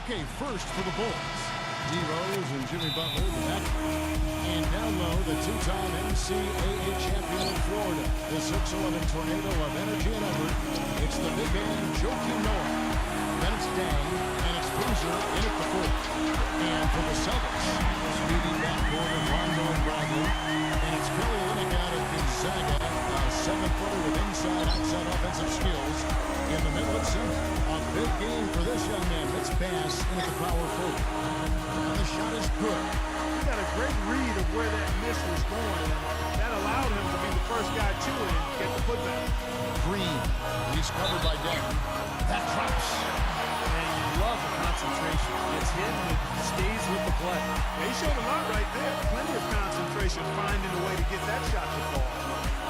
Okay, first for the Bulls. D. Rose and Jimmy Butler, the back. And down low, the two-time NCAA champion of Florida. The 6'11 tornado of energy and effort. It's the big man, Joakim Noah. Then it's Dang, and it's Boozer in at the fourth. And for the Celtics, speedy backcourt of Rondo and Bradley. And it's Kelly Olynyk out of Gonzaga. A 7-footer with inside-outside offensive skills. In the middle of center. A big game for this young man. It's Bass in at the power forward. And the shot is good. He got a great read of where that miss was going, and that allowed him to be the first guy to it and get the putback. Green. He's covered by Dang. That drops. And you love the concentration. Gets hit and it stays with the play. Yeah, he showed a lot right there. Plenty of concentration, finding a way to get that shot to fall.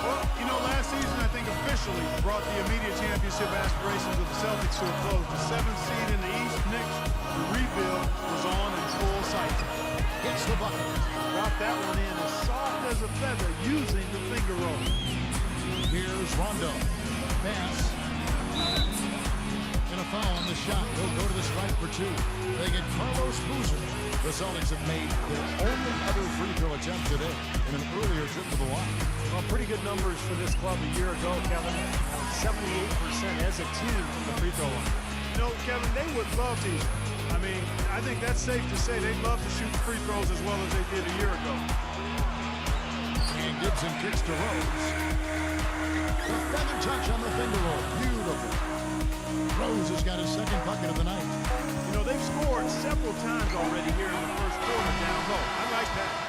Well, you know, last season, I think officially brought the immediate championship aspirations of the Celtics to a close. The 7th seed in the East, Knicks, the rebuild was on in full sight. Gets the bucket. Dropped that one in as soft as a feather using the finger roll. Here's Rondo. Pass. And a foul on the shot. He'll go to the strike for two. They get Carlos Boozer. The Celtics have made their only other free throw attempt today in an earlier trip to the line. Well, pretty good numbers for this club a year ago, Kevin. 78% as a team from the free throw line. You know, Kevin, they would love to. I mean, I think that's safe to say they'd love to shoot free throws as well as they did a year ago. And Gibson kicks to Rose. The feather touch on the finger roll. Beautiful. Rose has got his second bucket of the night. You know, they've scored several times already here in the first quarter down low. I like that.